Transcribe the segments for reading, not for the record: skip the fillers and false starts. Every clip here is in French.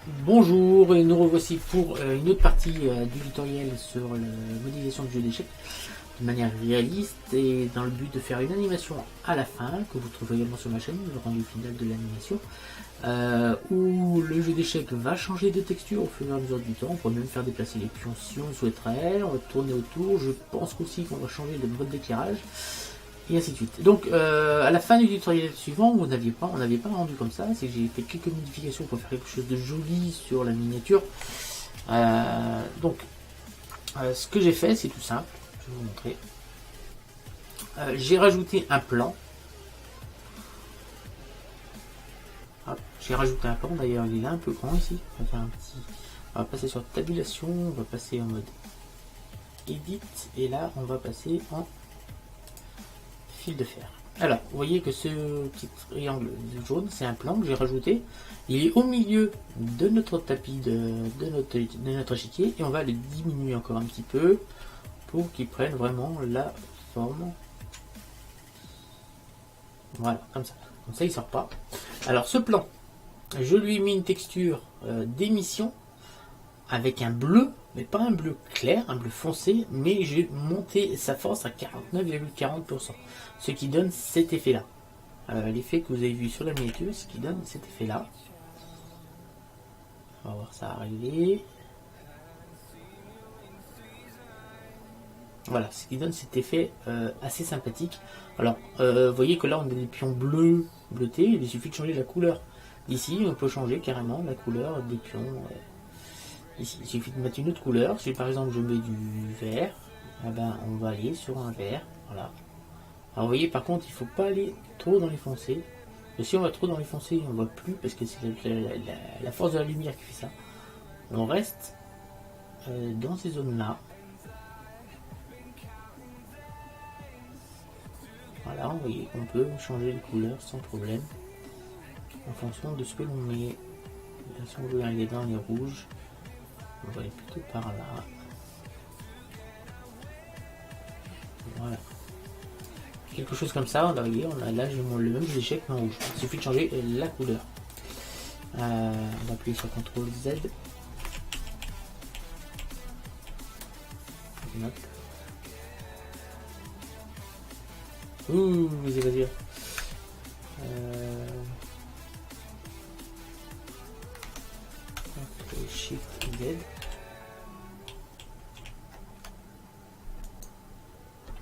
Bonjour, et nous revoici pour une autre partie du tutoriel sur la modélisation du jeu d'échecs de manière réaliste et dans le but de faire une animation à la fin que vous trouverez également sur ma chaîne, le rendu final de l'animation, où le jeu d'échecs va changer de texture au fur et à mesure du temps. On pourrait même faire déplacer les pions si on le souhaiterait, on va tourner autour. Je pense aussi qu'on va changer de mode d'éclairage et ainsi de suite. Donc à la fin du tutoriel suivant, on n'avait pas rendu comme ça, c'est que j'ai fait quelques modifications pour faire quelque chose de joli sur la miniature. Ce que j'ai fait, c'est tout simple, je vais vous montrer. J'ai rajouté un plan. J'ai rajouté un plan, d'ailleurs il est là un peu grand ici. On va passer sur tabulation, on va passer en mode edit, et là on va passer en fil de fer. Alors, vous voyez que ce petit triangle jaune, c'est un plan que j'ai rajouté. Il est au milieu de notre tapis de notre échiquier, et on va le diminuer encore un petit peu pour qu'il prenne vraiment la forme. Voilà, comme ça. Comme ça, il sort pas. Alors, ce plan, je lui ai mis une texture d'émission avec un bleu, mais pas un bleu clair, un bleu foncé, mais j'ai monté sa force à 49,40%, ce qui donne cet effet là. L'effet que vous avez vu sur la miniature, ce qui donne cet effet là. On va voir ça arriver. Voilà, ce qui donne cet effet assez sympathique. Alors, vous voyez que là on a des pions bleus, bleutés, il suffit de changer la couleur. Ici, on peut changer carrément la couleur des pions. Ici, il suffit de mettre une autre couleur. Si par exemple je mets du vert, eh ben, on va aller sur un vert. Voilà. Alors vous voyez, par contre, il ne faut pas aller trop dans les foncés. Et si on va trop dans les foncés, on ne voit plus parce que c'est la force de la lumière qui fait ça. On reste dans ces zones-là. Voilà, vous voyez qu'on peut changer les couleurs sans problème en fonction de ce que l'on met. Si on veut aller dans les rouges, on va aller plutôt par là. Voilà. Quelque chose comme ça, là, là j'ai le même échec mais en rouge. Il suffit de changer la couleur. On va appuyer sur CTRL Z. Hop. Ouh, vas-y, vas-y. Shift Z.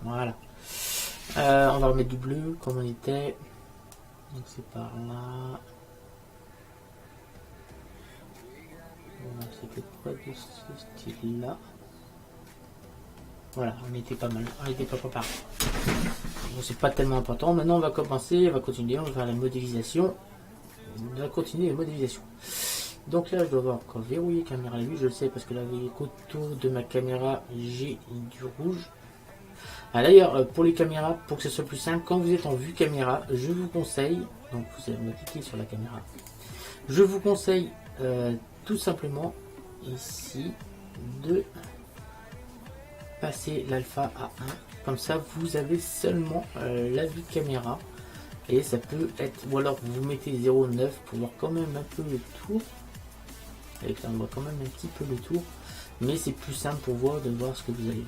Voilà. On va remettre du bleu comme on était. Donc c'est par là. C'était pas de ce style là. Voilà, on était pas mal. On était pas préparé. Bon, c'est pas tellement important. Maintenant on va commencer, on va continuer, on va faire la modélisation. On va continuer la modélisation. Donc là je dois avoir encore verrouillé caméra à vue, je le sais parce que là vous autour de ma caméra j'ai du rouge. D'ailleurs pour les caméras, pour que ce soit plus simple, quand vous êtes en vue caméra, je vous conseille, donc vous allez me cliquer sur la caméra, je vous conseille tout simplement ici de passer l'alpha à 1, comme ça vous avez seulement la vue caméra, et ça peut être, ou alors vous mettez 0,9 pour voir quand même un peu le tour. Avec là on voit quand même un petit peu le tour, mais c'est plus simple pour voir de voir ce que vous allez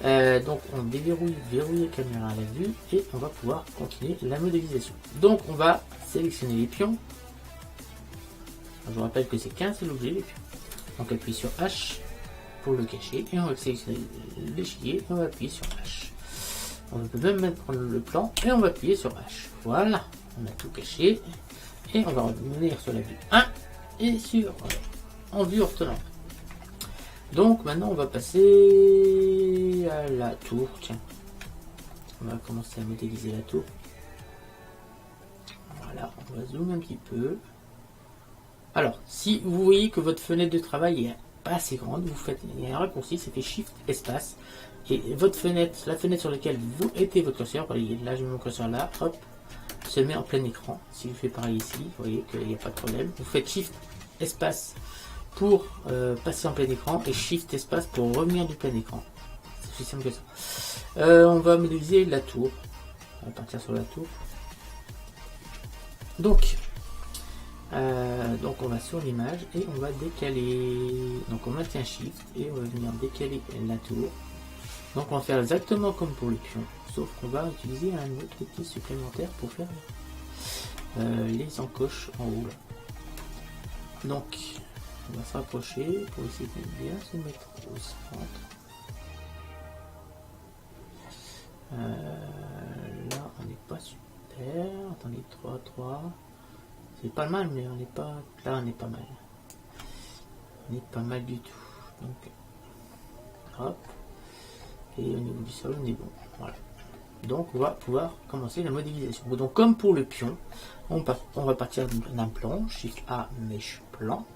voir. Donc on déverrouille, verrouille la caméra à la vue, et on va pouvoir continuer la modélisation. Donc on va sélectionner les pions. Je vous rappelle que c'est qu'un seul objet, les pions. Donc appuie sur H pour le cacher, et on va sélectionner l'échiquier, et on va appuyer sur H. On peut même mettre le plan, et on va appuyer sur H. Voilà, on a tout caché, et on va revenir sur la vue 1 et sur en vue orthonormale. Donc maintenant on va passer à la tour. Tiens, on va commencer à modéliser la tour. Voilà, on va zoomer un petit peu. Alors, si vous voyez que votre fenêtre de travail est pas assez grande, vous faites un raccourci, c'était Shift espace, et votre fenêtre, la fenêtre sur laquelle vous mettez votre curseur, là je mets mon curseur là, hop, se met en plein écran. Si je fais pareil ici, vous voyez qu'il n'y a pas de problème. Vous faites Shift espace pour passer en plein écran, et Shift espace pour revenir du plein écran. C'est aussi simple que ça. On va modéliser la tour. On va partir sur la tour. Donc Donc on va sur l'image et on va décaler. Donc on maintient Shift et on va venir décaler la tour. Donc on va faire exactement comme pour le pion, sauf qu'on va utiliser un autre outil supplémentaire pour faire les encoches en haut. Là. Donc on va se rapprocher pour essayer de bien se mettre au centre. Là on n'est pas super. Attendez, 3. C'est pas mal, mais on n'est pas. Là on est pas mal. On n'est pas mal du tout. Donc hop. Et au niveau du sol on est bon. Voilà. Donc on va pouvoir commencer la modélisation. Donc comme pour le pion, on va partir d'un plan, Shift A, Mesh plan.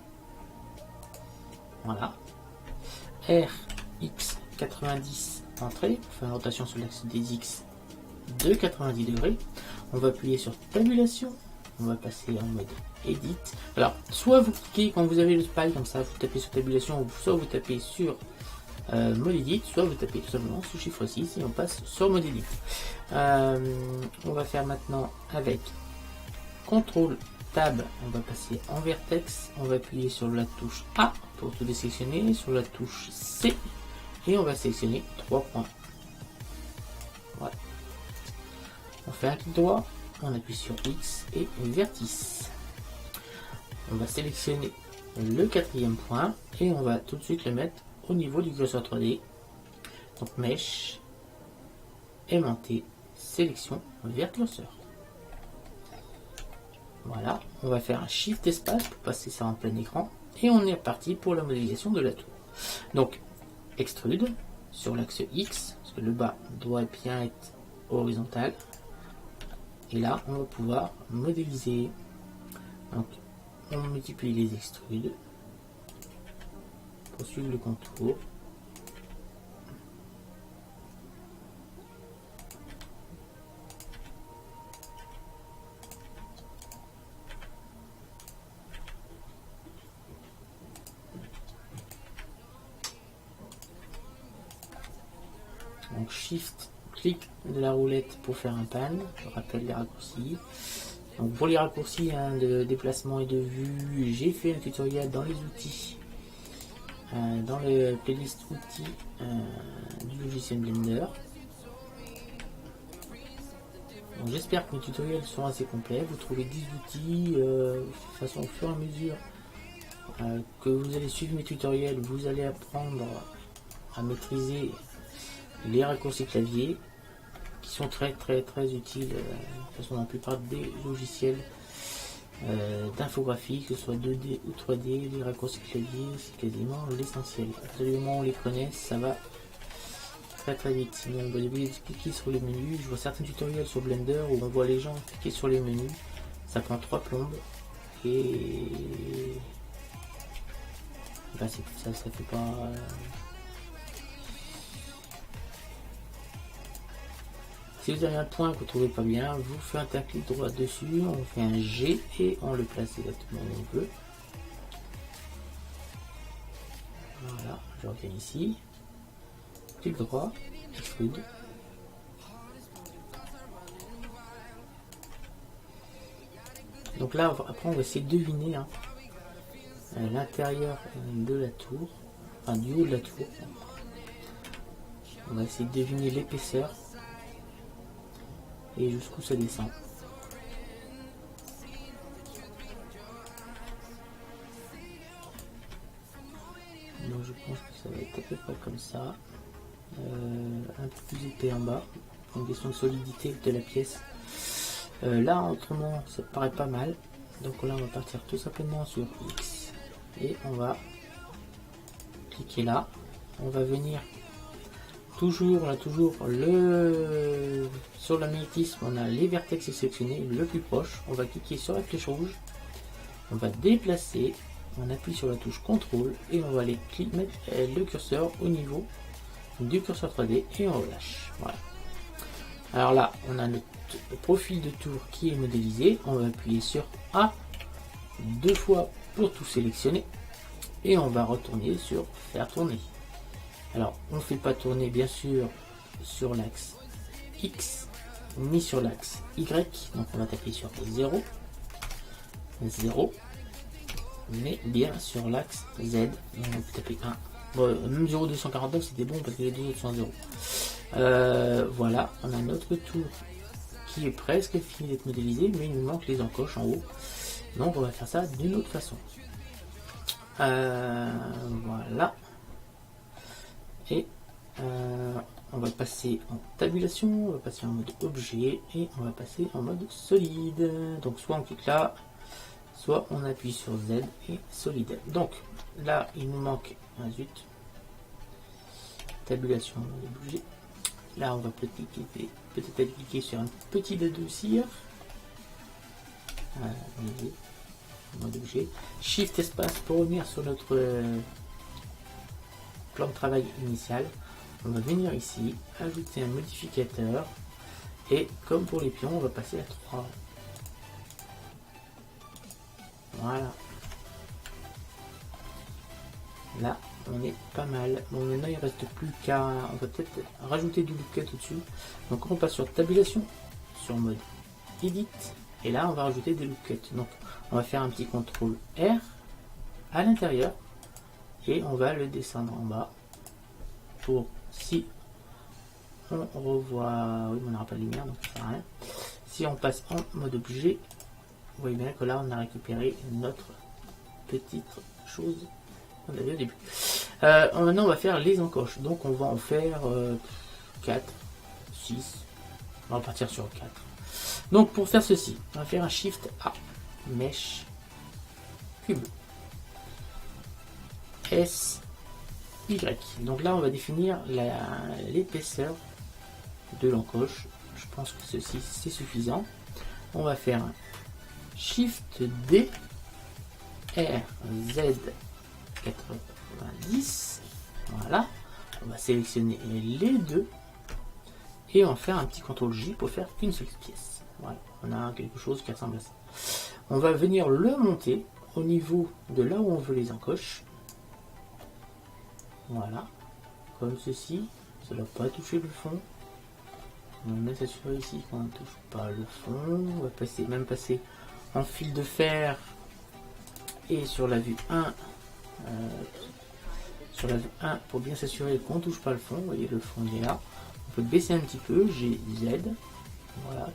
Voilà. RX 90 entrée, on fait une rotation sur l'axe des X de 90 degrés. On va appuyer sur tabulation. On va passer en mode Edit. Alors, soit vous cliquez quand vous avez le spy comme ça, vous tapez sur tabulation, ou soit vous tapez sur mode Edit, soit vous tapez tout simplement sous chiffre 6 et on passe sur mode Edit. On va faire maintenant avec CTRL Tab, on va passer en vertex, on va appuyer sur la touche A pour tout désélectionner, sur la touche C et on va sélectionner 3 points. Voilà. On fait un clic droit, on appuie sur X et vertice. On va sélectionner le 4e point et on va tout de suite le mettre au niveau du curseur 3D. Donc Mesh, aimanté, sélection vers curseur. Voilà, on va faire un Shift espace pour passer ça en plein écran et on est reparti pour la modélisation de la tour. Donc extrude sur l'axe X, parce que le bas doit bien être horizontal. Et là, on va pouvoir modéliser. Donc, on multiplie les extrudes pour suivre le contour. Donc, Shift, clic de la roulette pour faire un pan. Je rappelle les raccourcis. Donc pour les raccourcis de déplacement et de vue, j'ai fait un tutoriel dans les outils, dans le playlist outils du logiciel Blender. J'espère que mes tutoriels sont assez complets. Vous trouvez 10 outils, de façon au fur et à mesure que vous allez suivre mes tutoriels, vous allez apprendre à maîtriser les raccourcis clavier, qui sont très utiles de toute façon dans la plupart des logiciels d'infographie, que ce soit 2D ou 3D. Les raccourcis clavier, c'est quasiment l'essentiel. Absolument, on les connaît, ça va très vite. Sinon, on va oublier de cliquer sur les menus. Je vois certains tutoriels sur Blender où on voit les gens cliquer sur les menus, ça prend 3 plombes et ben, ça fait pas. Si vous avez un point que vous ne trouvez pas bien, vous faites un clic droit dessus, on fait un G et on le place exactement où on veut. Voilà, je reviens ici. Clic droit, extrude. Donc là, après, on va essayer de deviner l'intérieur de la tour, enfin du haut de la tour. On va essayer de deviner l'épaisseur et jusqu'où ça descend. Donc je pense que ça va être à peu près comme ça, un peu plus épais en bas, pour une question de solidité de la pièce. Là autrement ça paraît pas mal, donc là on va partir tout simplement sur X et on va cliquer là, on va venir toujours le sur le magnétisme, on a les vertex sélectionnés le plus proche, on va cliquer sur la flèche rouge, on va déplacer, on appuie sur la touche CTRL et on va aller mettre le curseur au niveau du curseur 3D et on relâche. Voilà. Alors là on a notre profil de tour qui est modélisé, on va appuyer sur A 2 fois pour tout sélectionner et on va retourner sur faire tourner. Alors on ne fait pas tourner bien sûr sur l'axe X ni sur l'axe Y, donc on va taper sur 0, 0, mais bien sur l'axe Z. Donc on peut taper 1. Bon, même 0,249 c'était bon parce que les deux autres sont à 0. Voilà, on a notre tour qui est presque fini d'être modélisé, mais il nous manque les encoches en haut. Donc on va faire ça d'une autre façon. Voilà. Et on va passer en tabulation, on va passer en mode objet et on va passer en mode solide. Donc soit on clique là, soit on appuie sur Z et solide. Donc là il nous manque un zut. Tabulation mode objet. Là on va peut-être cliquer sur un petit adoucir. Mode objet. Shift espace pour revenir sur notre plan de travail initial. On va venir ici, ajouter un modificateur et comme pour les pions, on va passer à 3. Voilà. Là, on est pas mal. Bon, maintenant il reste plus qu'à. On va peut-être rajouter du loop cut au-dessus. Donc on passe sur tabulation, sur mode edit, et là on va rajouter des loop cut. Donc on va faire un petit contrôle R à l'intérieur et on va le descendre en bas pour si on revoit. Oui, mais on n'aura pas de lumière donc ça sert à rien. Si on passe en mode objet, vous voyez bien que là on a récupéré notre petite chose qu'on avait au début. Maintenant on va faire les encoches. Donc on va en faire 4, 6. On va partir sur 4. Donc pour faire ceci, on va faire un Shift A, Mesh, Cube, S, Y. Donc là on va définir l'épaisseur de l'encoche. Je pense que ceci c'est suffisant. On va faire un Shift D, R, Z, 90. Voilà. On va sélectionner les deux. Et on va faire un petit CTRL J pour faire une seule pièce. Voilà, on a quelque chose qui ressemble à ça. On va venir le monter au niveau de là où on veut les encoches. Voilà, comme ceci. Ça ne doit pas toucher le fond. On va bien s'assurer ici qu'on ne touche pas le fond. On va passer en fil de fer et sur la vue 1. Sur la vue 1 pour bien s'assurer qu'on ne touche pas le fond. Vous voyez, le fond il est là. On peut baisser un petit peu, G, Z, voilà,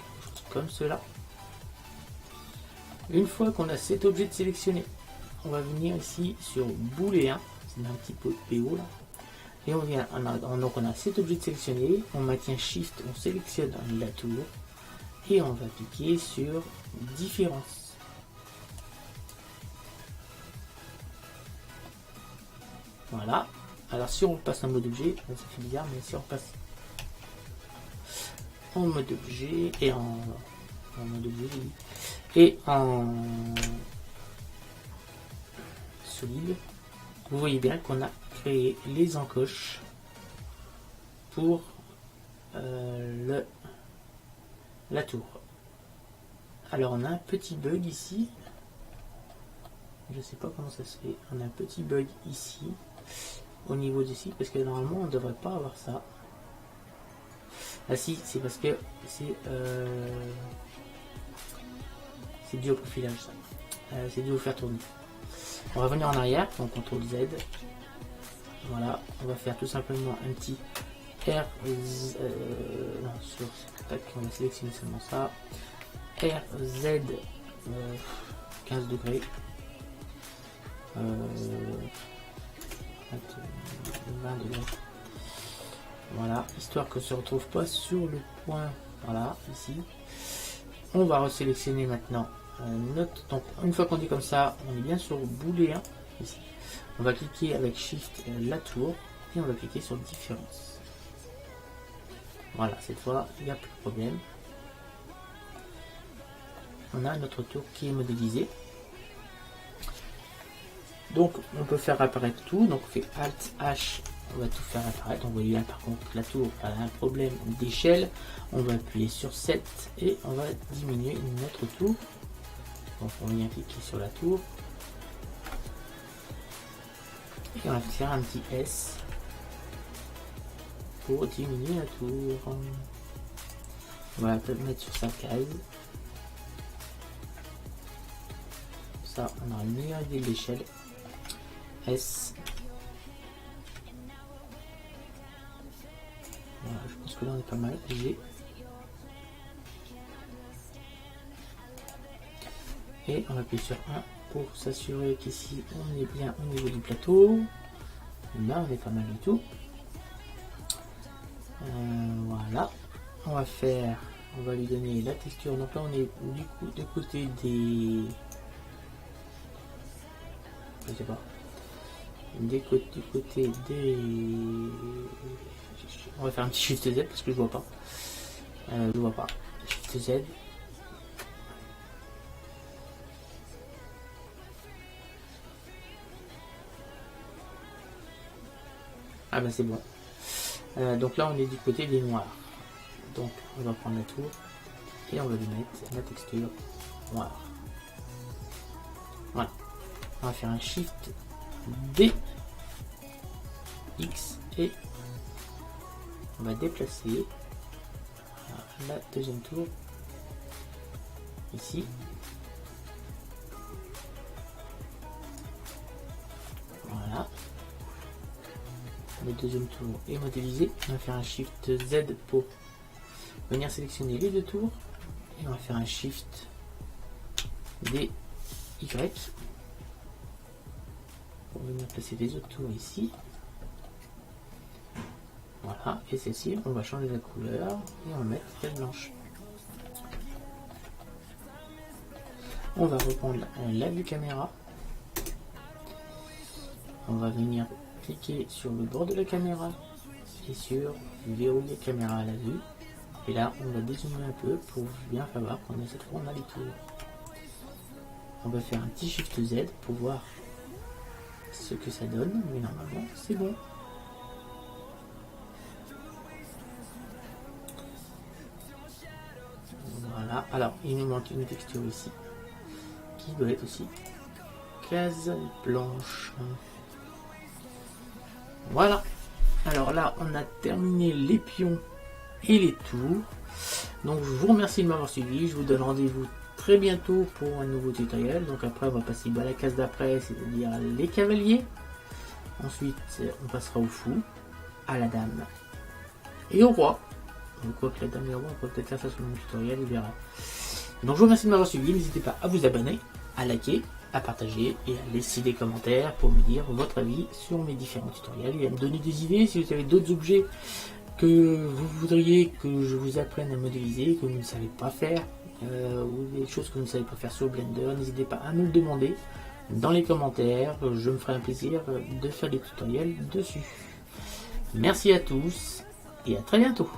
comme cela. Une fois qu'on a cet objet de sélectionné, on va venir ici sur booléen, c'est un petit peu PO là, et on vient, donc on a cet objet de sélectionné, on maintient Shift, on sélectionne la tour, et on va cliquer sur différence. Voilà, alors si on passe en mode objet, ça fait bizarre, mais si on passe en mode objet et en mode objet et en solide, vous voyez bien qu'on a créé les encoches pour la tour. Alors on a un petit bug ici, je sais pas comment ça se fait, on a un petit bug ici au niveau d'ici parce que normalement on ne devrait pas avoir ça. Ah si, c'est parce que c'est dû au profilage ça. C'est dû au faire tourner. On va revenir en arrière, donc CTRL Z. Voilà, on va faire tout simplement un petit R. Non, sur tac, on va sélectionner seulement ça. RZ 15 degrés. 20 degrés. Voilà, histoire que ça ne se retrouve pas sur le point. Voilà, ici. On va resélectionner maintenant notre. Donc, une fois qu'on est comme ça, on est bien sur booléen. Ici. On va cliquer avec Shift la tour et on va cliquer sur différence. Voilà, cette fois, il n'y a plus de problème. On a notre tour qui est modélisé. Donc, on peut faire apparaître tout. Donc, on fait Alt H. On va tout faire apparaître. On voit là par contre la tour a un problème d'échelle. On va appuyer sur 7 et on va diminuer notre tour. Donc on vient cliquer sur la tour. Et on va faire un petit S pour diminuer la tour. On va mettre sur sa case. ça, on aura une meilleure idée de l'échelle. S. Voilà, je pense que là on est pas mal. G. Et on appuie sur 1 pour s'assurer qu'ici on est bien au niveau du plateau. Là on est pas mal du tout. Voilà. On va lui donner la texture. Donc là on est du coup de côté des... Je sais pas. Du côté des... On va faire un petit Shift Z parce que je vois pas. Je vois pas. Shift Z. Ah bah c'est bon. Donc là on est du côté des noirs. Donc on va prendre la tour et on va lui mettre la texture noire. Voilà. On va faire un Shift D, X et on va déplacer la deuxième tour ici. Voilà. Le deuxième tour est modélisé. On va faire un Shift Z pour venir sélectionner les deux tours. Et on va faire un Shift D, Y pour venir placer les autres tours ici. Voilà. Et celle-ci, on va changer la couleur et on va mettre celle blanche. On va reprendre la vue caméra. On va venir cliquer sur le bord de la caméra et sur verrouiller caméra à la vue. Et là, on va dézoomer un peu pour bien savoir qu'on a cette fois on a les tours. On va faire un petit Shift Z pour voir ce que ça donne, mais normalement c'est bon. Voilà. Alors, il nous manque une texture ici qui doit être aussi case blanche. Voilà. Alors là, on a terminé les pions et les tours. Donc je vous remercie de m'avoir suivi. Je vous donne rendez-vous très bientôt pour un nouveau tutoriel. Donc après, on va passer à la case d'après, c'est-à-dire les cavaliers. Ensuite, on passera au fou, à la dame et au roi. Donc quoi que la dame et le roi, on peut peut-être faire ça sur mon tutoriel, on verra. Donc je vous remercie de m'avoir suivi. N'hésitez pas à vous abonner, à liker, à partager et à laisser des commentaires pour me dire votre avis sur mes différents tutoriels et à me donner des idées si vous avez d'autres objets que vous voudriez que je vous apprenne à modéliser, que vous ne savez pas faire, ou des choses que vous ne savez pas faire sur Blender. N'hésitez pas à me le demander dans les commentaires. Je me ferai un plaisir de faire des tutoriels dessus. Merci à tous et à très bientôt.